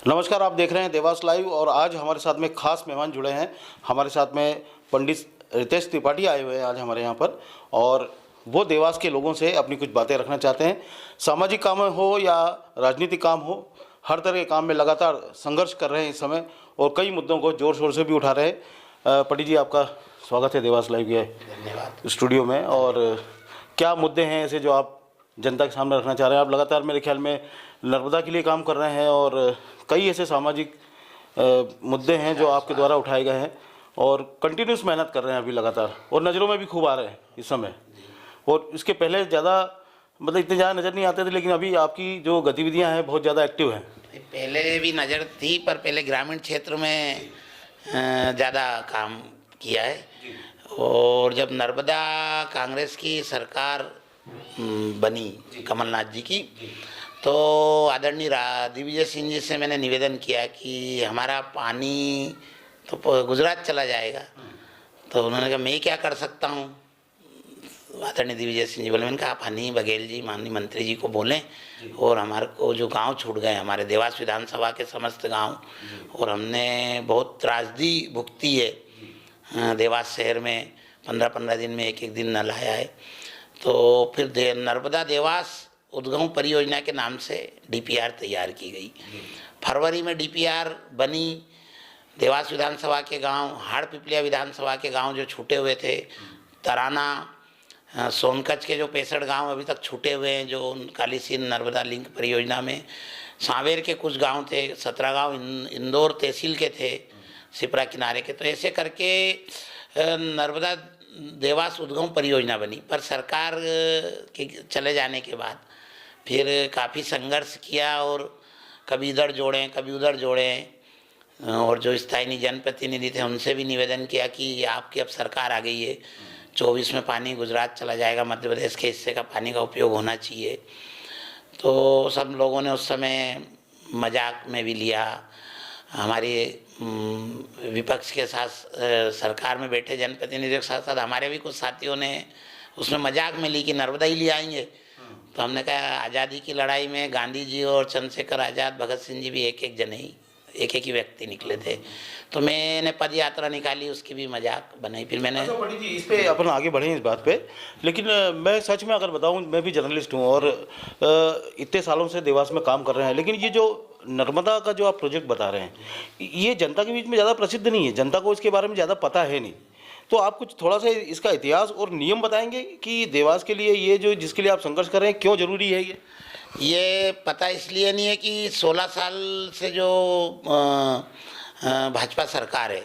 नमस्कार, आप देख रहे हैं देवास लाइव और आज हमारे साथ में खास मेहमान जुड़े हैं। हमारे साथ में पंडित रितेश त्रिपाठी आए हुए हैं आज हमारे यहाँ पर और वो देवास के लोगों से अपनी कुछ बातें रखना चाहते हैं। सामाजिक काम हो या राजनीतिक काम हो, हर तरह के काम में लगातार संघर्ष कर रहे हैं इस समय और कई मुद्दों को जोर शोर से भी उठा रहे हैं। पंडित जी, आपका स्वागत है देवास लाइव के धन्यवाद। स्टूडियो में। और क्या मुद्दे हैं ऐसे जो आप जनता के सामने रखना चाह रहे हैं? आप लगातार मेरे ख्याल में नर्मदा के लिए काम कर रहे हैं और कई ऐसे सामाजिक मुद्दे हैं जो आपके द्वारा उठाए गए हैं और कंटिन्यूस मेहनत कर रहे हैं अभी लगातार और नज़रों में भी खूब आ रहे हैं इस समय। और इसके पहले ज़्यादा मतलब इतने ज़्यादा नज़र नहीं आते थे, लेकिन अभी आपकी जो गतिविधियां हैं बहुत ज़्यादा एक्टिव हैं। पहले भी नज़र थी, पर पहले ग्रामीण क्षेत्र में ज़्यादा काम किया है। और जब नर्मदा कांग्रेस की सरकार बनी कमलनाथ जी की, तो आदरणीय दिग्विजय सिंह जी से मैंने निवेदन किया कि हमारा पानी तो गुजरात चला जाएगा। तो उन्होंने कहा मैं क्या कर सकता हूँ। आदरणीय दिग्विजय सिंह जी बोले, मैंने कहा आप हनी बघेल जी माननीय मंत्री जी को बोलें और हमारे को जो गांव छूट गए हमारे देवास विधानसभा के समस्त गांव, और हमने बहुत त्रासदी भुगती है। देवास शहर में 15-15 दिन में एक दिन नल आया है। तो फिर नर्मदा देवास उद्गम परियोजना के नाम से डीपीआर तैयार की गई। फरवरी में डीपीआर बनी। देवास विधानसभा के गांव, हाड़ पिपलिया विधानसभा के गांव जो छूटे हुए थे, तराना, सोनकच्छ के जो 65 गांव अभी तक छूटे हुए हैं जो काली सिंध नर्मदा लिंक परियोजना में, सांवेर के कुछ गांव थे, 17 गांव इंदौर तहसील के थे, सिपरा किनारे के। तो ऐसे करके नर्मदा देवास उद्गम परियोजना बनी। पर सरकार के चले जाने के बाद फिर काफ़ी संघर्ष किया और कभी इधर जोड़ें कभी उधर जोड़ें। और जो स्थानीय जनप्रतिनिधि थे उनसे भी निवेदन किया कि आपकी अब सरकार आ गई है, 24 में पानी गुजरात चला जाएगा, मध्य प्रदेश के हिस्से का पानी का उपयोग होना चाहिए। तो सब लोगों ने उस समय मजाक में भी लिया। हमारे विपक्ष के साथ सरकार में बैठे जनप्रतिनिधियों के साथ साथ हमारे भी कुछ साथियों ने उसमें मजाक में ली कि नर्मदा ही ले आएंगे। तो हमने कहा आज़ादी की लड़ाई में गांधी जी और चंद्रशेखर आज़ाद, भगत सिंह जी भी एक एक ही व्यक्ति निकले थे। तो मैंने पद यात्रा निकाली, उसकी भी मजाक बनाई। फिर मैंने पंडित जी, इस पे अपन आगे बढ़ें इस बात पे, लेकिन मैं सच में अगर बताऊं, मैं भी जर्नलिस्ट हूं और इतने सालों से देवास में काम कर रहे हैं, लेकिन ये जो नर्मदा का जो आप प्रोजेक्ट बता रहे हैं ये जनता के बीच में ज़्यादा प्रसिद्ध नहीं है, जनता को इसके बारे में ज़्यादा पता है नहीं। तो आप कुछ थोड़ा सा इसका इतिहास और नियम बताएंगे कि देवास के लिए ये जो जिसके लिए आप संघर्ष कर रहे हैं क्यों जरूरी है ये पता इसलिए नहीं है कि 16 साल से जो भाजपा सरकार है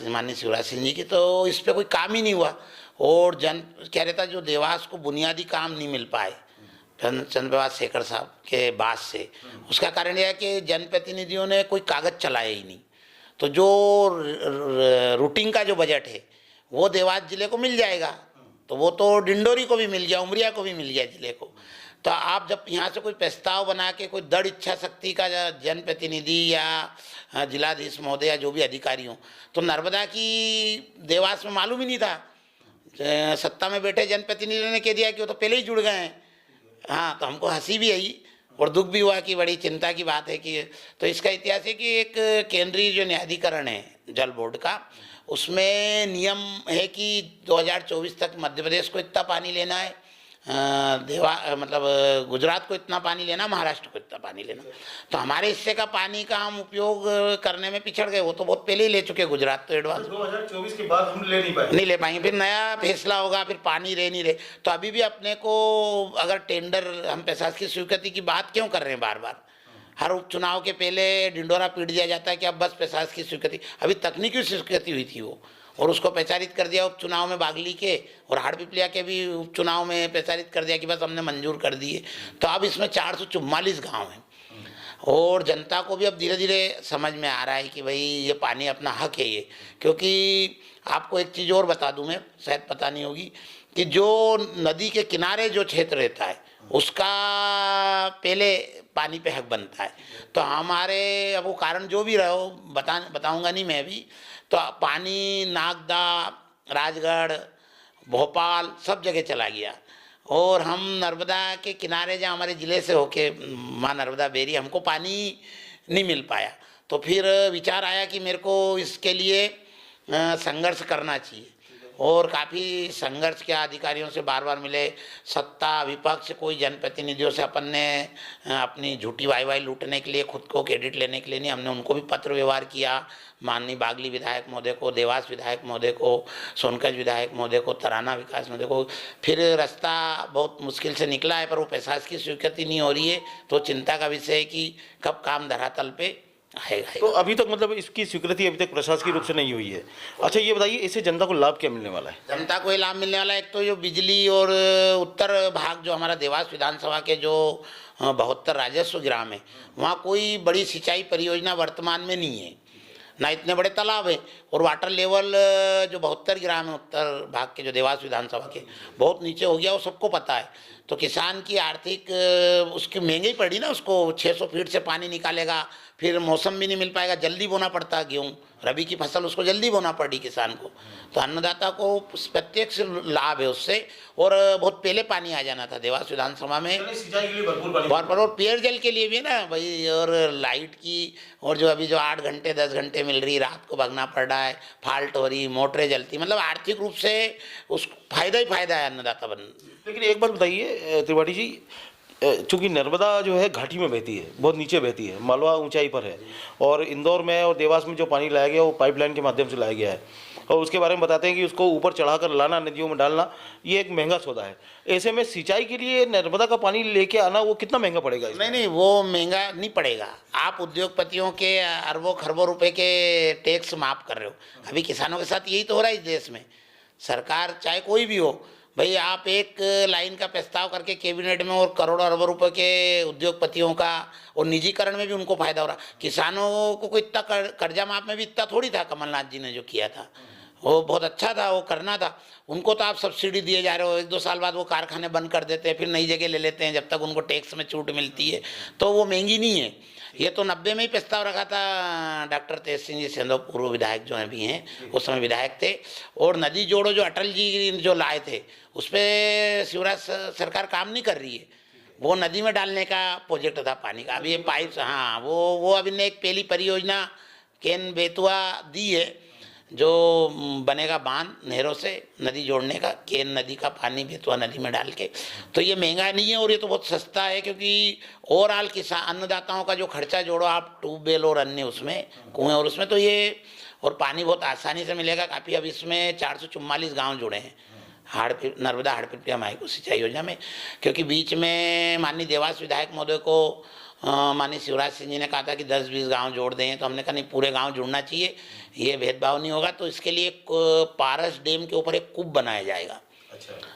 माननीय शिवराज सिंह जी की, तो इस पर कोई काम ही नहीं हुआ। और जन कह रहा था जो देवास को बुनियादी काम नहीं मिल पाए चंद्रप्रभाष शेखर साहब के बाद से, उसका कारण यह है कि जनप्रतिनिधियों ने कोई कागज चलाया ही नहीं। तो जो रूटिंग का जो बजट है वो देवास जिले को मिल जाएगा, तो वो तो डिंडोरी को भी मिल गया, उमरिया को भी मिल गया जिले को। तो आप जब यहाँ से कोई प्रस्ताव बना के कोई दृढ़ इच्छा शक्ति का जनप्रतिनिधि या जिलाधीश महोदय या जो भी अधिकारी हों, तो नर्मदा की देवास में मालूम ही नहीं था। सत्ता में बैठे जनप्रतिनिधियों ने कह दिया कि वो तो पहले ही जुड़ गए हैं। हाँ, तो हमको हंसी भी आई और दुख भी हुआ कि बड़ी चिंता की बात है कि। तो इसका इतिहास है कि एक केंद्रीय जो न्यायाधिकरण है जल बोर्ड का, उसमें नियम है कि 2024 तक मध्य प्रदेश को इतना पानी लेना है, मतलब गुजरात को इतना पानी लेना, महाराष्ट्र को इतना पानी लेना। तो हमारे हिस्से का पानी का हम उपयोग करने में पिछड़ गए। वो तो बहुत पहले ही ले चुके, गुजरात तो एडवांस 2024 के बाद हम नहीं ले पाएंगे। फिर नया फैसला होगा, फिर पानी रह नहीं रहे। तो अभी भी अपने को अगर टेंडर, हम प्रशासकीय स्वीकृति की बात क्यों कर रहे हैं बार बार? हर उपचुनाव के पहले डिंडोरा पीट दिया जाता है कि अब बस प्रशासकीय स्वीकृति, अभी तकनीकी स्वीकृति हुई थी वो, और उसको प्रचारित कर दिया उपचुनाव में बागली के और हाड़ पिपलिया के भी उपचुनाव में प्रचारित कर दिया कि बस हमने मंजूर कर दिए। तो अब इसमें 444 गांव हैं और जनता को भी अब धीरे धीरे समझ में आ रहा है कि भाई ये पानी अपना हक है ये। क्योंकि आपको एक चीज़ और बता दूं, मैं शायद पता नहीं होगी, कि जो नदी के किनारे जो क्षेत्र रहता है उसका पहले पानी पे हक बनता है। तो हमारे, अब वो कारण जो भी रहो बताऊंगा नहीं मैं भी, तो पानी नागदा, राजगढ़, भोपाल सब जगह चला गया। और हम नर्मदा के किनारे जहाँ हमारे ज़िले से होके माँ नर्मदा बेरी, हमको पानी नहीं मिल पाया। तो फिर विचार आया कि मेरे को इसके लिए संघर्ष करना चाहिए, और काफ़ी संघर्ष किया, अधिकारियों से बार बार मिले, सत्ता विपक्ष कोई जनप्रतिनिधियों से अपन ने अपनी झूठी वाई लूटने के लिए, खुद को क्रेडिट लेने के लिए नहीं, हमने उनको भी पत्र व्यवहार किया, माननीय बागली विधायक महोदय को, देवास विधायक महोदय को, सोनकच विधायक महोदय को, तराना विकास महोदय को। फिर रास्ता बहुत मुश्किल से निकला है, पर वो प्रशासकीय स्वीकृति नहीं हो रही है, तो चिंता का विषय है कि कब काम धरातल पे आएगा। तो अभी तक मतलब इसकी स्वीकृति अभी तक प्रशासकीय रूप से नहीं हुई है। अच्छा ये बताइए, इससे जनता को लाभ क्या मिलने वाला है? जनता को ये लाभ मिलने वाला है, एक तो जो बिजली और उत्तर भाग जो हमारा देवास विधानसभा के जो 72 राजस्व ग्राम है, वहाँ कोई बड़ी सिंचाई परियोजना वर्तमान में नहीं है, ना इतने बड़े तालाब है, और वाटर लेवल जो 72 ग्राम है उत्तर भाग के जो देवास विधानसभा के, बहुत नीचे हो गया, वो सबको पता है। तो किसान की आर्थिक उसकी महंगी पड़ी ना, उसको 600 फीट से पानी निकालेगा, फिर मौसम भी नहीं मिल पाएगा, जल्दी बोना पड़ता है गेहूँ, रबी की फसल उसको जल्दी बोना पड़ी किसान को। तो अन्नदाता को प्रत्यक्ष लाभ है उससे, और बहुत पहले पानी आ जाना था देवास विधानसभा में, सिंचाई के लिए भरपूर भरपूर, और पेयजल के लिए भी ना भाई, और लाइट की, और जो अभी जो 8 घंटे 10 घंटे मिल रही, रात को भागना पड़ रहा है, फाल्ट हो रही, मोटरें जलती, मतलब आर्थिक रूप से उस फायदा ही फायदा है अन्नदाता बन। लेकिन एक बात बताइए त्रिपाठी जी, चूंकि नर्मदा जो है घाटी में बहती है, बहुत नीचे बहती है, मालवा ऊंचाई पर है, और इंदौर में और देवास में जो पानी लाया गया वो पाइपलाइन के माध्यम से लाया गया है, और उसके बारे में बताते हैं कि उसको ऊपर चढ़ाकर लाना, नदियों में डालना, ये एक महंगा सौदा है। ऐसे में सिंचाई के लिए नर्मदा का पानी लेके आना वो कितना महंगा पड़ेगा? नहीं, वो महंगा नहीं पड़ेगा। आप उद्योगपतियों के अरबों खरबों रुपए के टैक्स माफ कर रहे हो। अभी किसानों के साथ यही तो हो रहा है इस देश में। सरकार चाहे कोई भी हो भाई, आप एक लाइन का प्रस्ताव करके कैबिनेट में, और करोड़ों अरबों रुपए के उद्योगपतियों का और निजीकरण में भी उनको फायदा हो रहा। किसानों को इतना कर्जा माफ में भी इतना थोड़ी था, कमलनाथ जी ने जो किया था वो बहुत अच्छा था, वो करना था। उनको तो आप सब्सिडी दिए जा रहे हो, 1-2 साल बाद वो कारखाने बंद कर देते हैं, फिर नई जगह ले लेते हैं, जब तक उनको टैक्स में छूट मिलती है, तो वो महंगी नहीं है। ये तो 90 में ही प्रस्ताव रखा था डॉक्टर तेज सिंह जी सेंधव, पूर्व विधायक जो हैं भी हैं, उस समय विधायक थे, और नदी जोड़ो जो अटल जी जो लाए थे, उस पर शिवराज सरकार काम नहीं कर रही है। वो नदी में डालने का प्रोजेक्ट था पानी का। अभी ये पाइप, हाँ, वो अभी ने एक पहली परियोजना केन बेतुआ दी है, जो बनेगा बांध नहरों से नदी जोड़ने का, केन नदी का पानी बेतुआ नदी में डाल के। तो ये महंगा नहीं है, और ये तो बहुत सस्ता है, क्योंकि ओवरऑल किसान अन्नदाताओं का जो खर्चा जोड़ो आप, ट्यूबवेल और अन्य उसमें कुएँ और उसमें, तो ये, और पानी बहुत आसानी से मिलेगा काफ़ी। अब इसमें 444 गाँव जुड़े हैं नर्मदा हाड़पिटिया माई सिंचाई योजना में, क्योंकि बीच में माननीय देवास विधायक महोदय को माननीय शिवराज सिंह जी ने कहा था कि 10-20 गांव जोड़ दें, तो हमने कहा नहीं, पूरे गांव जुड़ना चाहिए, ये भेदभाव नहीं होगा। तो इसके लिए पारस डैम के ऊपर एक कूप बनाया जाएगा।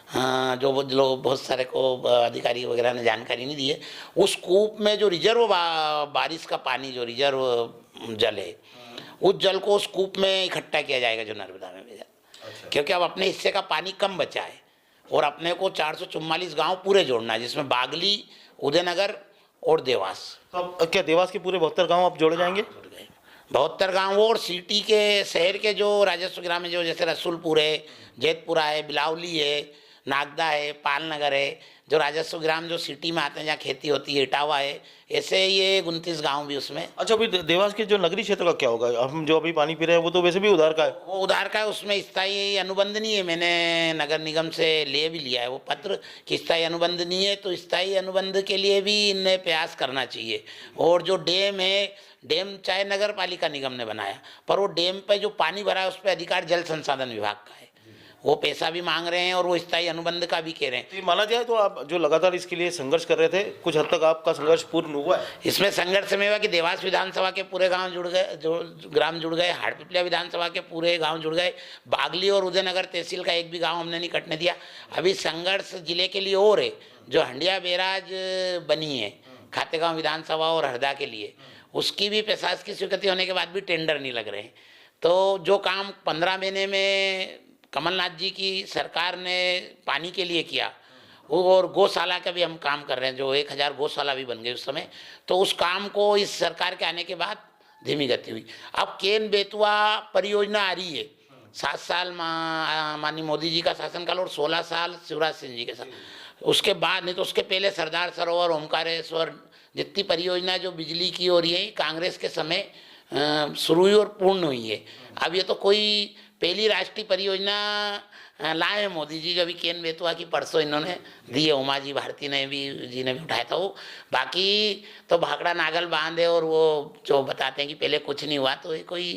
हाँ, जो लोग बहुत सारे को अधिकारी वगैरह ने जानकारी नहीं दी है, उस कूप में जो रिजर्व बारिश का पानी, जो रिजर्व जल है, उस जल को उस कूप में इकट्ठा किया जाएगा जो नर्मदा में भेजा। क्योंकि अब अपने हिस्से का पानी कम बचा है, और अपने को 444 गांव पूरे जोड़ना है, जिसमें बागली, उदयनगर और देवास। तो अब क्या देवास के पूरे 72 गांव अब जोड़े जाएंगे? 72 गाँव, और सिटी के शहर के जो राजस्व ग्राम है, जो जैसे रसूलपुर है, जैतपुरा है, बिलावली है, नागदा है, पालनगर है, जो राजस्व ग्राम जो सिटी में आते हैं, जहाँ खेती होती है, इटावा है, ऐसे ये 29 गांव भी उसमें। अच्छा, अभी देवास के जो नगरीय क्षेत्र का क्या होगा? हम जो अभी पानी पी रहे हैं वो तो वैसे भी उधार का है। वो उधार का है, उसमें स्थायी अनुबंध नहीं है। मैंने नगर निगम से ले भी लिया है वो पत्र कि स्थायी अनुबंध नहीं है, तो स्थायी अनुबंध के लिए भी इन्हें प्रयास करना चाहिए। और जो डैम है, डैम चाहे नगर पालिका निगम ने बनाया, पर वो डैम पे जो पानी भरा है उस पर अधिकार जल संसाधन विभाग का है, वो पैसा भी मांग रहे हैं, और वो स्थायी अनुबंध का भी कह रहे हैं। तो माना जाए तो आप जो लगातार इसके लिए संघर्ष कर रहे थे, कुछ हद तक आपका संघर्ष पूर्ण हुआ है? इसमें संघर्ष में हुआ कि देवास विधानसभा के पूरे गांव जुड़ गए, जो ग्राम जुड़ गए, हाड़पिपलिया विधानसभा के पूरे गांव जुड़ गए, बागली और उदयनगर तहसील का एक भी गांव हमने नहीं कटने दिया। अभी संघर्ष जिले के लिए और है, जो हंडिया बैराज बनी है खातेगांव विधानसभा और हरदा के लिए, उसकी भी प्रशासकीय स्वीकृति होने के बाद भी टेंडर नहीं लग रहे हैं। तो जो काम 15 महीने में कमलनाथ जी की सरकार ने पानी के लिए किया, वो, और गौशाला का भी हम काम कर रहे हैं, जो 1000 गौशाला भी बन गई उस समय, तो उस काम को इस सरकार के आने के बाद धीमी गति हुई। अब केन बेतुआ परियोजना आ रही है, 7 साल माननीय मोदी जी का शासनकाल और 16 साल शिवराज सिंह जी के साथ। उसके बाद नहीं तो उसके पहले सरदार सरोवर, ओमकारेश्वर, जितनी परियोजना जो बिजली की हो रही है कांग्रेस के समय शुरू हुई और पूर्ण हुई है। अब ये तो कोई पहली राष्ट्रीय परियोजना लाए हैं मोदी जी, जो अभी केन बेतवा की परसों इन्होंने दी है, उमा जी भारती ने भी उठाया था वो। बाकी तो भाखड़ा नागल बांध है, और वो जो बताते हैं कि पहले कुछ नहीं हुआ, तो ये कोई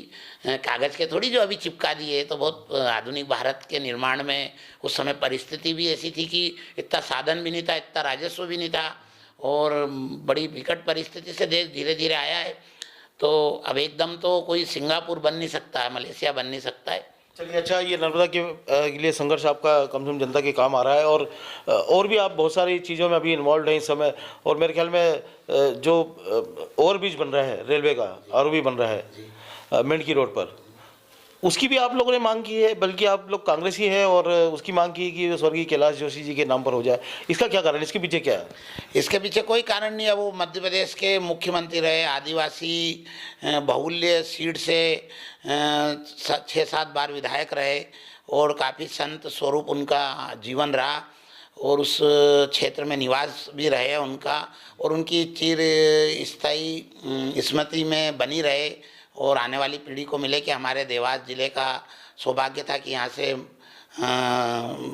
कागज़ के थोड़ी जो अभी चिपका दिए। तो बहुत आधुनिक भारत के निर्माण में उस समय परिस्थिति भी ऐसी थी कि इतना साधन भी नहीं था, इतना राजस्व भी नहीं था, और बड़ी विकट परिस्थिति से देश धीरे धीरे आया है। तो अब एकदम तो कोई सिंगापुर बन नहीं सकता है, मलेशिया बन नहीं सकता है। चलिए, अच्छा, ये नर्मदा के लिए संघर्ष आपका कम से कम जनता के काम आ रहा है, और भी आप बहुत सारी चीज़ों में अभी इन्वॉल्व हैं इस समय। और मेरे ख्याल में जो ओवरब्रिज बन रहा है रेलवे का, आरओबी बन रहा है मेंढकी रोड पर, उसकी भी आप लोगों ने मांग की है, बल्कि आप लोग कांग्रेस ही है और उसकी मांग की कि स्वर्गीय कैलाश जोशी जी के नाम पर हो जाए। इसका क्या कारण, इसके पीछे क्या है? इसके पीछे कोई कारण नहीं है। वो मध्य प्रदेश के मुख्यमंत्री रहे, आदिवासी बहुल्य सीट से 6-7 बार विधायक रहे, और काफ़ी संत स्वरूप उनका जीवन रहा, और उस क्षेत्र में निवास भी रहे उनका, और उनकी चिर स्थायी स्मृति में बनी रहे, और आने वाली पीढ़ी को मिले कि हमारे देवास जिले का सौभाग्य था कि यहाँ से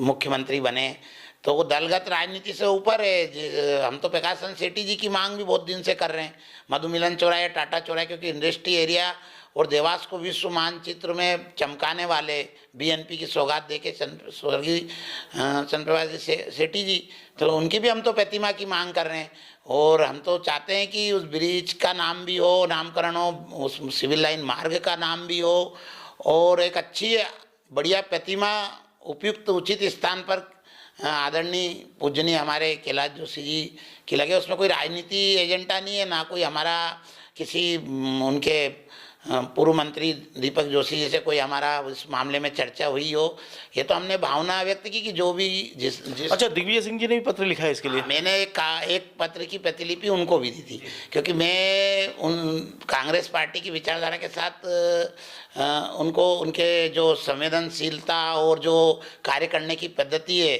मुख्यमंत्री बने। तो वो दलगत राजनीति से ऊपर है। हम तो प्रकाश चंद्र सेठी जी की मांग भी बहुत दिन से कर रहे हैं, मधुमिलन चौराहे, टाटा चौराहे, क्योंकि इंडस्ट्री एरिया और देवास को विश्व मानचित्र में चमकाने वाले बीएनपी की सौगात देके स्वर्गीय चंद्रप्रभाष सेठी जी, तो उनकी भी हम तो प्रतिमा की मांग कर रहे हैं। और हम तो चाहते हैं कि उस ब्रिज का नाम भी हो, नामकरण हो, उस सिविल लाइन मार्ग का नाम भी हो, और एक अच्छी बढ़िया प्रतिमा उपयुक्त उचित स्थान पर आदरणीय पूजनीय हमारे कैलाश जोशी जी की लगे। उसमें कोई राजनीति एजेंडा नहीं है, ना कोई हमारा किसी उनके पूर्व मंत्री दीपक जोशी जी से कोई हमारा इस मामले में चर्चा हुई हो। ये तो हमने भावना व्यक्त की कि जो भी जिस अच्छा, दिग्विजय सिंह जी ने भी पत्र लिखा है इसके लिए? मैंने एक पत्र की प्रतिलिपि उनको भी दी थी, क्योंकि मैं उन कांग्रेस पार्टी की विचारधारा के साथ उनको उनके जो संवेदनशीलता और जो कार्य करने की पद्धति है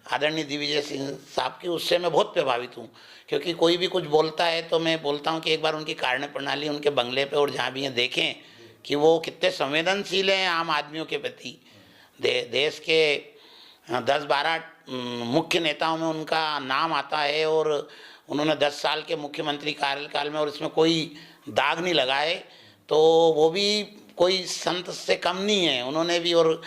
आदरणीय दिग्विजय सिंह साहब की, उससे मैं बहुत प्रभावित हूँ। क्योंकि कोई भी कुछ बोलता है तो मैं बोलता हूँ कि एक बार उनकी कार्य प्रणाली उनके बंगले पे और जहाँ भी हैं देखें कि वो कितने संवेदनशील हैं आम आदमियों के प्रति। देश के 10-12 मुख्य नेताओं में उनका नाम आता है, और उन्होंने 10 साल के मुख्यमंत्री कार्यकाल में और इसमें कोई दाग नहीं लगाए, तो वो भी कोई संत से कम नहीं है। उन्होंने भी, और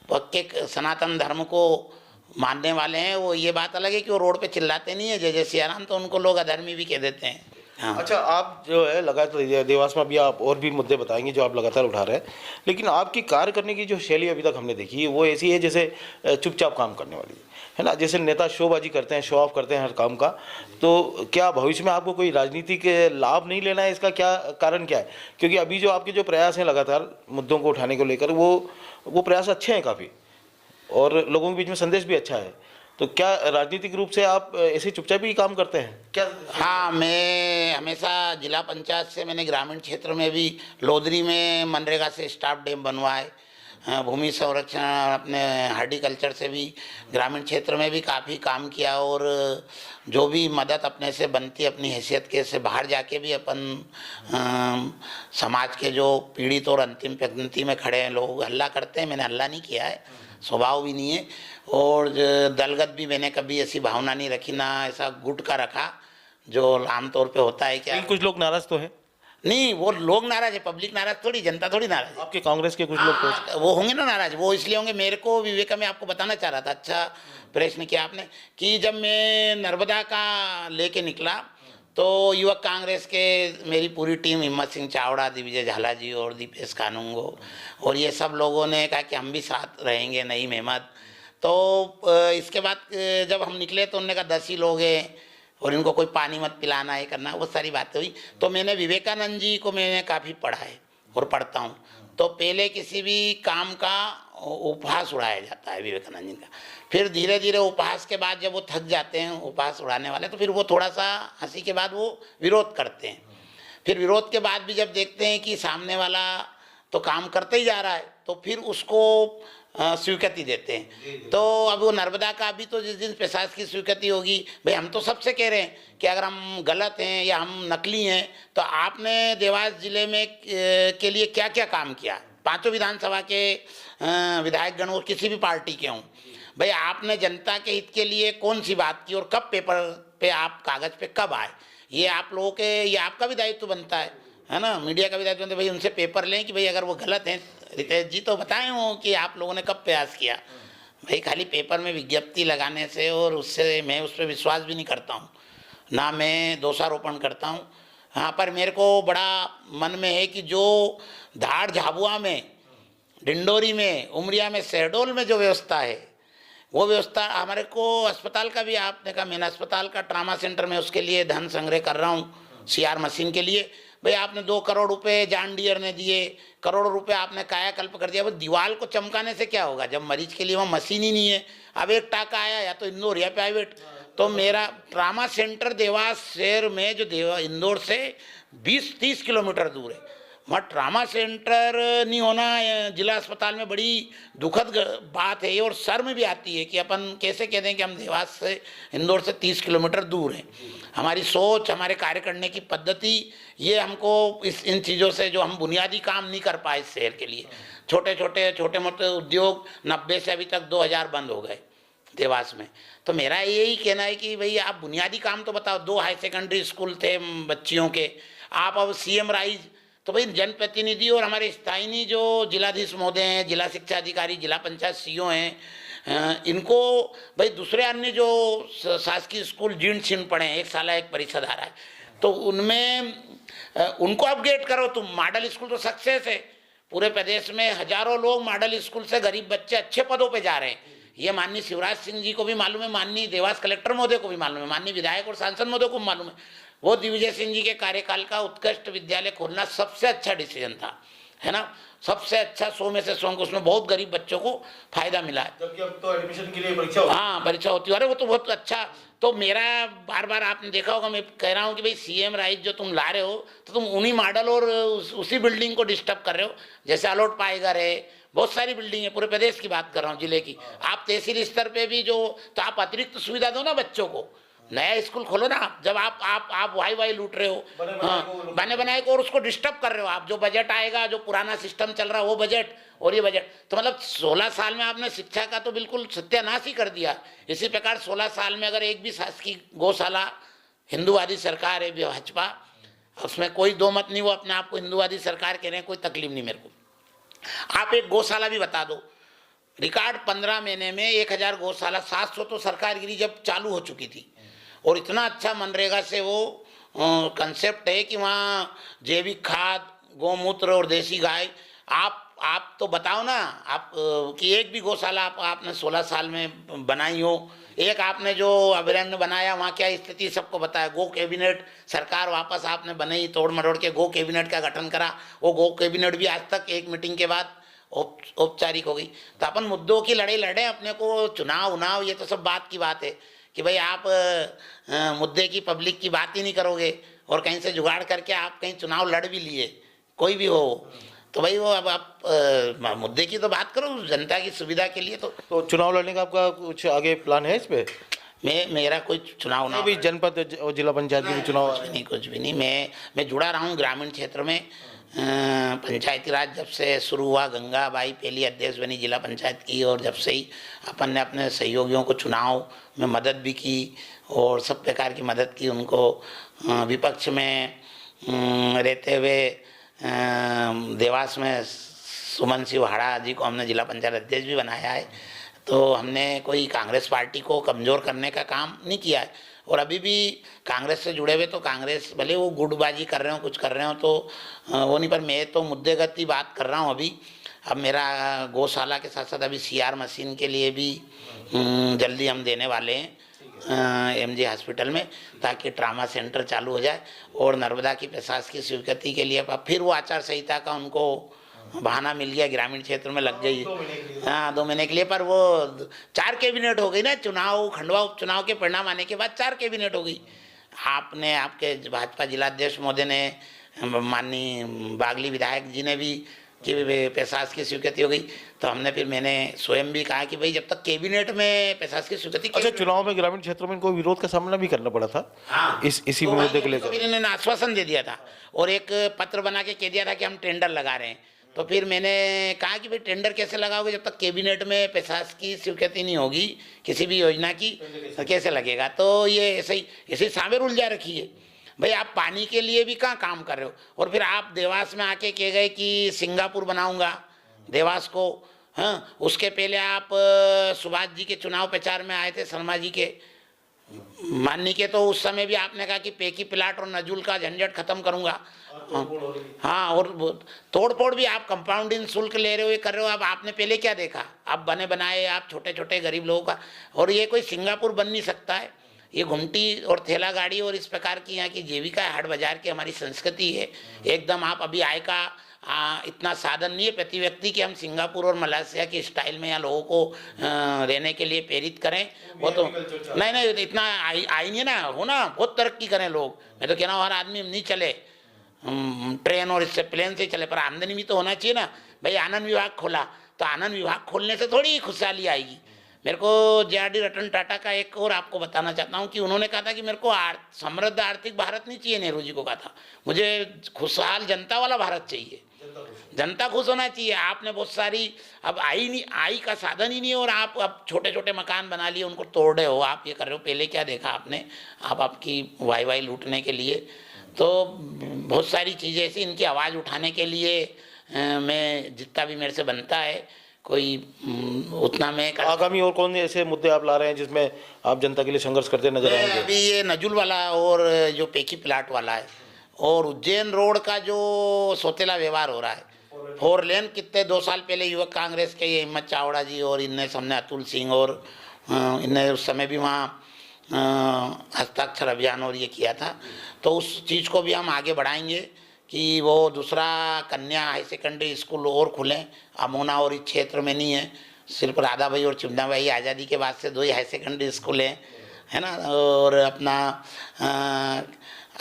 पक्के सनातन धर्म को मानने वाले हैं। वो ये बात अलग है कि वो रोड पे चिल्लाते नहीं है जय जय सिया राम, तो उनको लोग अधर्मी भी कह देते हैं। हाँ। अच्छा, आप जो है लगातार देवास में भी आप और भी मुद्दे बताएंगे जो आप लगातार उठा रहे हैं, लेकिन आपकी कार्य करने की जो शैली अभी तक हमने देखी है वो ऐसी है जैसे चुपचाप काम करने वाली है ना। जैसे नेता शोबाजी करते हैं, शो ऑफ करते हैं हर काम का। तो क्या भविष्य में आपको कोई राजनीतिक लाभ नहीं लेना है? इसका क्या कारण क्या है? क्योंकि अभी जो आपके जो प्रयास हैं लगातार मुद्दों को उठाने को लेकर, वो प्रयास अच्छे हैं काफ़ी, और लोगों के बीच में संदेश भी अच्छा है। तो क्या राजनीतिक रूप से आप ऐसे चुपचाप ही काम करते हैं क्या? हाँ, मैं हमेशा जिला पंचायत से मैंने ग्रामीण क्षेत्र में भी लोधरी में मनरेगा से स्टाफ डैम बनवाए, भूमि संरक्षण अपने हार्टिकल्चर से भी ग्रामीण क्षेत्र में भी काफ़ी काम किया, और जो भी मदद अपने से बनती अपनी हैसियत के से बाहर जाके भी अपन समाज के जो पीड़ित और अंतिम पंक्ति में खड़े हैं लोग हल्ला करते हैं, मैंने हल्ला नहीं किया है, स्वभाव भी नहीं है, और दलगत भी मैंने कभी ऐसी भावना नहीं रखी, ना ऐसा गुट का रखा जो आमतौर पे होता है। क्या कुछ लोग नाराज तो हैं? नहीं, वो लोग नाराज है, पब्लिक नाराज थोड़ी, जनता थोड़ी नाराज है। आपके कांग्रेस के कुछ लोग तो वो होंगे ना नाराज, वो इसलिए होंगे। मेरे को विवेका में आपको बताना चाह रहा था, अच्छा प्रश्न किया आपने, कि जब मैं नर्मदा का लेके निकला तो युवक कांग्रेस के मेरी पूरी टीम, हिम्मत सिंह चावड़ा, दिग्विजय झाला जी और दीपेश कानूंगो और ये सब लोगों ने कहा कि हम भी साथ रहेंगे, नईम अहमद। तो इसके बाद जब हम निकले तो उन्होंने कहा 10 ही लोग हैं और इनको कोई पानी मत पिलाना, ये करना, वो सारी बातें हुई। तो मैंने विवेकानंद जी को मैंने काफ़ी पढ़ा है और पढ़ता हूँ। तो पहले किसी भी काम का उपहास उड़ाया जाता है विवेकानंद जी का, फिर धीरे धीरे उपहास के बाद जब वो थक जाते हैं उपहास उड़ाने वाले, तो फिर वो थोड़ा सा हंसी के बाद वो विरोध करते हैं। फिर विरोध के बाद भी जब देखते हैं कि सामने वाला तो काम करते ही जा रहा है, तो फिर उसको स्वीकृति देते हैं। तो अब वो नर्मदा का भी तो जिस दिन प्रशासकीय स्वीकृति होगी, भाई हम तो सबसे कह रहे हैं कि अगर हम गलत हैं या हम नकली हैं, तो आपने देवास जिले में के लिए क्या क्या काम किया। पांचों विधानसभा के विधायकगण और किसी भी पार्टी के हों, भाई आपने जनता के हित के लिए कौन सी बात की और कब पेपर पे आप कागज पे कब आए, ये आप लोगों के, ये आपका भी दायित्व बनता है ना, मीडिया का भी दायित्व बनता है। भाई उनसे पेपर लें कि भाई अगर वो गलत हैं, रितेश जी तो बताएं हो कि आप लोगों ने कब प्रयास किया। भाई खाली पेपर में विज्ञप्ति लगाने से और उससे मैं उस पर विश्वास भी नहीं करता हूँ, ना मैं दोषारोपण करता हूँ। हाँ, पर मेरे को बड़ा मन में है कि जो धार झाबुआ में, डिंडोरी में, उमरिया में, शहडोल में जो व्यवस्था है, वो व्यवस्था हमारे को अस्पताल का भी आपने कहा, मैंने अस्पताल का ट्रामा सेंटर में उसके लिए धन संग्रह कर रहा हूँ CR मशीन के लिए। भाई आपने 2 करोड़ रुपए जॉन डियर ने दिए, करोड़ों रुपए आपने कायाकल्प कर दिया। वो दीवार को चमकाने से क्या होगा जब मरीज के लिए वहाँ मशीन ही नहीं है। अब एक टाका आया या तो इंदौर या प्राइवेट, तो मेरा ट्रामा सेंटर देवास शहर में जो इंदौर से 20-30 किलोमीटर दूर है, वहाँ ट्रामा सेंटर नहीं होना जिला अस्पताल में बड़ी दुखद बात है। और शर्म भी आती है कि अपन कैसे कह दें कि हम देवास से, इंदौर से 30 किलोमीटर दूर हैं। हमारी सोच, हमारे कार्य करने की पद्धति, ये हमको इन चीज़ों से, जो हम बुनियादी काम नहीं कर पाए इस शहर के लिए, छोटे मोटे उद्योग 90 से अभी तक 2000 बंद हो गए देवास में। तो मेरा यही कहना है कि भाई आप बुनियादी काम तो बताओ। 2 हाई सेकेंडरी स्कूल थे बच्चियों के, आप अब CM राइज, तो भाई जनप्रतिनिधि और हमारे स्थानीय जो जिलाधीश महोदय हैं, जिला शिक्षा अधिकारी, जिला पंचायत CO हैं, इनको भाई दूसरे अन्य जो शासकीय स्कूल जीर्ण शीर्ण पड़े हैं, 1 साल एक परिषद आ रहा है, तो उनमें उनको अपग्रेड करो। तुम मॉडल स्कूल तो सक्सेस है, पूरे प्रदेश में हजारों लोग मॉडल स्कूल से, गरीब बच्चे अच्छे पदों पे जा रहे हैं। ये माननीय शिवराज सिंह जी को भी मालूम है, माननीय देवास कलेक्टर महोदय को भी मालूम है, माननीय विधायक और सांसद महोदय को मालूम है। वो दिग्विजय सिंह जी के कार्यकाल का उत्कृष्ट विद्यालय खोलना सबसे अच्छा डिसीजन था, है ना, सबसे अच्छा 100 में से 100 अंक, उसमें बहुत गरीब बच्चों को फायदा मिला है। जबकि अब तो एडमिशन के लिए परीक्षा होती है। हाँ, परीक्षा होती है, अरे वो तो बहुत अच्छा। तो मेरा बार बार आपने देखा होगा, मैं कह रहा हूँ कि भाई CM राइज जो तुम ला रहे हो, तो तुम उन्हीं मॉडल और उसी बिल्डिंग को डिस्टर्ब कर रहे हो। जैसे अलॉट पाएगा है, बहुत सारी बिल्डिंग है, पूरे प्रदेश की बात कर रहा हूँ, जिले की। आप तहसील स्तर पे भी जो, तो आप अतिरिक्त सुविधा दो ना बच्चों को, नया स्कूल खोलो ना। जब आप वाई लूट रहे हो, हाँ, बने बनाए को, और उसको डिस्टर्ब कर रहे हो आप। जो बजट आएगा, जो पुराना सिस्टम चल रहा है वो बजट और ये बजट, तो मतलब 16 साल में आपने शिक्षा का तो बिल्कुल सत्यानाश ही कर दिया। इसी प्रकार 16 साल में अगर एक भी शासकीय गौशाला, हिंदूवादी सरकार है भाजपा, उसमें कोई दो मत नहीं, वो अपने आप को हिंदूवादी सरकार कह रहे हैं, कोई तकलीफ नहीं मेरे को। आप एक गौशाला भी बता दो, रिकॉर्ड 15 महीने में 1000 गौशाला, 700 तो सरकारगिरी जब चालू हो चुकी थी। और इतना अच्छा मनरेगा से वो कंसेप्ट है कि वहाँ जैविक खाद, गौमूत्र और देसी गाय, आप तो बताओ ना, आप कि एक भी गौशाला आपने 16 साल में बनाई हो। एक आपने जो अभयारण्य बनाया, वहाँ क्या स्थिति सबको बताया। गो कैबिनेट सरकार वापस आपने बनाई, तोड़ मरोड़ के गो कैबिनेट का गठन करा। वो गो कैबिनेट भी आज तक एक मीटिंग के बाद औपचारिक हो गई। तो अपन मुद्दों की लड़ाई लड़े, अपने को चुनाव ये तो सब बात की बात है कि भाई आप मुद्दे की, पब्लिक की बात ही नहीं करोगे, और कहीं से जुगाड़ करके आप कहीं चुनाव लड़ भी लिए, कोई भी हो, तो भाई वो अब आप मुद्दे की तो बात करो, जनता की सुविधा के लिए। तो चुनाव लड़ने का आपका कुछ आगे प्लान है इस पे? मेरा कोई चुनाव ना, अभी जनपद और जिला पंचायत के भी चुनाव? कुछ भी नहीं। मैं जुड़ा रहा हूँ ग्रामीण क्षेत्र में। पंचायती राज जब से शुरू हुआ, गंगाबाई पहली अध्यक्ष बनी जिला पंचायत की, और जब से ही अपन ने अपने सहयोगियों को चुनाव में मदद भी की और सब प्रकार की मदद की उनको। विपक्ष में रहते हुए देवास में सुमन सिंह हाड़ा जी को हमने जिला पंचायत अध्यक्ष भी बनाया है। तो हमने कोई कांग्रेस पार्टी को कमज़ोर करने का काम नहीं किया है। और अभी भी कांग्रेस से जुड़े हुए, तो कांग्रेस भले वो गुटबाजी कर रहे हो, कुछ कर रहे हो, तो वो नहीं, पर मैं तो मुद्देगत ही बात कर रहा हूँ अभी। अब मेरा गौशाला के साथ साथ अभी CR मशीन के लिए भी जल्दी हम देने वाले हैं MG हॉस्पिटल में, ताकि ट्रामा सेंटर चालू हो जाए। और नर्मदा की प्रशासकीय स्वीकृति के लिए फिर वो आचार संहिता का उनको बहाना मिल गया, ग्रामीण क्षेत्र में लग जाइए, हाँ 2 महीने के लिए। पर वो 4 कैबिनेट हो गई ना, चुनाव, खंडवा उपचुनाव के परिणाम आने के बाद 4 कैबिनेट हो गई। आपने, आपके भाजपा जिलाध्यक्ष महोदय ने, माननीय बागली विधायक जी ने भी कि पैसाज की स्वीकृति हो गई, तो हमने फिर मैंने स्वयं भी कहा कि भाई जब तक कैबिनेट में पैसाज की स्वीकृति। अच्छा, चुनाव में ग्रामीण क्षेत्रों में इनको विरोध का सामना भी करना पड़ा था। हाँ, इसी तो मुद्दे को तो लेकर फिर इन्होंने आश्वासन दे दिया था और एक पत्र बना के कह दिया था कि हम टेंडर लगा रहे हैं। तो फिर मैंने कहा कि भाई टेंडर कैसे लगाओगे जब तक कैबिनेट में पैसाज की स्वीकृति नहीं होगी किसी भी योजना की, तो कैसे लगेगा। तो ये ऐसे सांवेर उलझा रखी है भाई, आप पानी के लिए भी कहाँ काम कर रहे हो, और फिर आप देवास में आके कह गए कि सिंगापुर बनाऊंगा देवास को। हाँ, उसके पहले आप सुभाष जी के चुनाव प्रचार में आए थे, शर्मा जी के माननी के, तो उस समय भी आपने कहा कि पेकी प्लाट और नजूल का झंझट खत्म करूंगा। हाँ, और तोड़ फोड़ भी आप कंपाउंडिंग शुल्क ले रहे हो, ये कर रहे हो। अब आपने पहले क्या देखा, आप बने बनाए आप छोटे छोटे गरीब लोगों का, और ये कोई सिंगापुर बन नहीं सकता है। ये घुमटी और थैला गाड़ी और इस प्रकार की यहाँ की जीविका है, हाट बाजार की हमारी संस्कृति है एकदम। आप अभी आय का इतना साधन नहीं है प्रति व्यक्ति कि हम सिंगापुर और मलेशिया की स्टाइल में यहाँ लोगों को रहने के लिए प्रेरित करें। वो तो नहीं, इतना आई नहीं ना, हो ना, बहुत तरक्की करें लोग। मैं तो कह रहा हूँ हर आदमी नहीं चले ट्रेन और इससे प्लेन से चले, पर आमदनी भी तो होना चाहिए ना भाई। आनंद विभाग खोला, तो आनंद विभाग खोलने से थोड़ी खुशहाली आएगी। मेरे को जे.आर.डी. रतन टाटा का एक और आपको बताना चाहता हूँ कि उन्होंने कहा था कि मेरे को समृद्ध आर्थिक भारत नहीं चाहिए, नेहरू जी को कहा था, मुझे खुशहाल जनता वाला भारत चाहिए। जनता खुश होना चाहिए। आपने बहुत सारी अब आई का साधन ही नहीं, और आप अब छोटे छोटे मकान बना लिए, उनको तोड़ रहे हो, आप ये कर रहे हो। पहले क्या देखा आपने, आप आपकी वाई लूटने के लिए। तो बहुत सारी चीज़ें ऐसी, इनकी आवाज़ उठाने के लिए मैं जितना भी मेरे से बनता है कोई उतना मैं आगामी और कौन ऐसे मुद्दे आप ला रहे हैं जिसमें आप जनता के लिए संघर्ष करते नजर आएंगे? अभी ये नजुल वाला और जो पेकी प्लाट वाला है, और उज्जैन रोड का जो सोतेला व्यवहार हो रहा है, 4 लेन कितने 2 साल पहले युवक कांग्रेस के ये हिम्मत चावड़ा जी और इनने सामने अतुल सिंह और इनने उस समय भी वहाँ हस्ताक्षर अभियान और ये किया था। तो उस चीज़ को भी हम आगे बढ़ाएंगे कि वो दूसरा कन्या हाई सेकेंडरी स्कूल और खुलें। अमोना और इस क्षेत्र में नहीं है, सिर्फ राधा भाई और चिमना भाई आज़ादी के बाद से 2 ही हाई सेकेंडरी स्कूल हैं, है ना। और अपना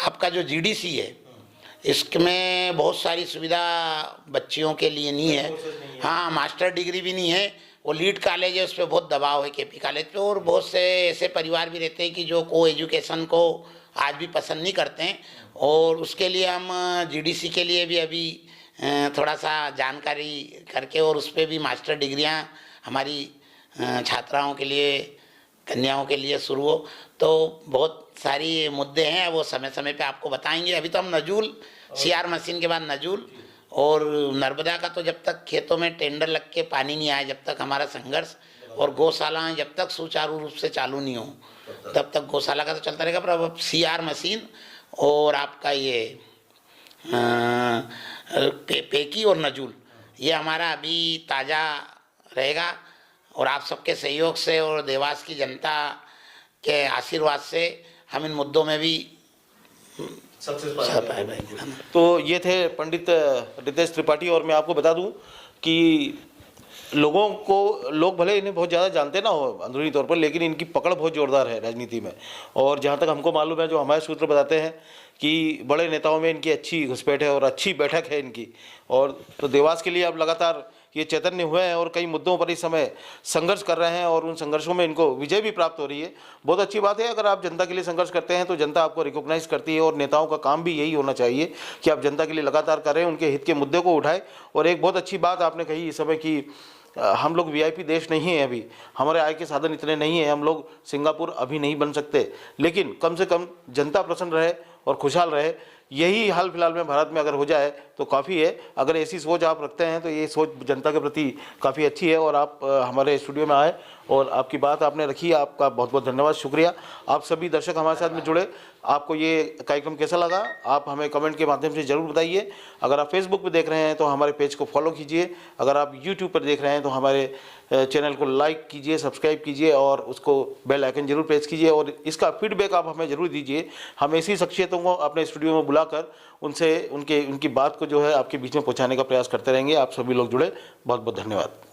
आपका जो जीडीसी है, इसमें बहुत सारी सुविधा बच्चियों के लिए नहीं है। हाँ, मास्टर डिग्री भी नहीं है। वो लीड कॉलेज है, उस पर बहुत दबाव है केपी कॉलेज पे, और बहुत से ऐसे परिवार भी रहते हैं कि जो को एजुकेशन को आज भी पसंद नहीं करते हैं। और उसके लिए हम जीडीसी के लिए भी अभी थोड़ा सा जानकारी करके, और उस पर भी मास्टर डिग्रियां हमारी छात्राओं के लिए, कन्याओं के लिए शुरू हो। तो बहुत सारी मुद्दे हैं, वो समय समय पे आपको बताएंगे। अभी तो हम नजूल, सीआर मशीन के बाद नजूल और नर्मदा का, तो जब तक खेतों में टेंडर लग के पानी नहीं आए, जब तक हमारा संघर्ष, और गौशालाएं जब तक सुचारू रूप से चालू नहीं हो तब तक गौशाला का तो चलता रहेगा। पर अब सीआर मशीन और आपका ये पेकी और नजूल, ये हमारा अभी ताज़ा रहेगा। और आप सबके सहयोग से और देवास की जनता के आशीर्वाद से हम इन मुद्दों में भी तो ये थे पंडित रितेश त्रिपाठी। और मैं आपको बता दूं कि लोग भले इन्हें बहुत ज़्यादा जानते ना हो अंदरूनी तौर पर, लेकिन इनकी पकड़ बहुत ज़ोरदार है राजनीति में। और जहाँ तक हमको मालूम है, जो हमारे सूत्र बताते हैं कि बड़े नेताओं में इनकी अच्छी घुसपैठ है और अच्छी बैठक है इनकी। और तो देवास के लिए अब लगातार ये चैतन्य हुए हैं और कई मुद्दों पर इस समय संघर्ष कर रहे हैं, और उन संघर्षों में इनको विजय भी प्राप्त हो रही है। बहुत अच्छी बात है, अगर आप जनता के लिए संघर्ष करते हैं तो जनता आपको रिकॉग्नाइज करती है, और नेताओं का काम भी यही होना चाहिए कि आप जनता के लिए लगातार करें, उनके हित के मुद्दे को उठाएं। और एक बहुत अच्छी बात आपने कही इस समय कि हम लोग वीआईपी देश नहीं है, अभी हमारे आय के साधन इतने नहीं हैं, हम लोग सिंगापुर अभी नहीं बन सकते, लेकिन कम से कम जनता प्रसन्न रहे और खुशहाल रहे। यही हाल फिलहाल में भारत में अगर हो जाए तो काफ़ी है। अगर ऐसी सोच आप रखते हैं तो ये सोच जनता के प्रति काफ़ी अच्छी है। और आप हमारे स्टूडियो में आए और आपकी बात आपने रखी, आपका बहुत बहुत धन्यवाद, शुक्रिया। आप सभी दर्शक हमारे साथ में जुड़े, आपको ये कार्यक्रम कैसा लगा आप हमें कमेंट के माध्यम से ज़रूर बताइए। अगर आप फेसबुक पर देख रहे हैं तो हमारे पेज को फॉलो कीजिए, अगर आप यूट्यूब पर देख रहे हैं तो हमारे चैनल को लाइक कीजिए, सब्सक्राइब कीजिए और उसको बेल आइकन जरूर प्रेस कीजिए। और इसका फीडबैक आप हमें ज़रूर दीजिए। हम ऐसी शख्सियतों को अपने स्टूडियो में बुलाकर उनसे उनकी बात को जो है आपके बीच में पहुंचाने का प्रयास करते रहेंगे। आप सभी लोग जुड़े, बहुत बहुत धन्यवाद।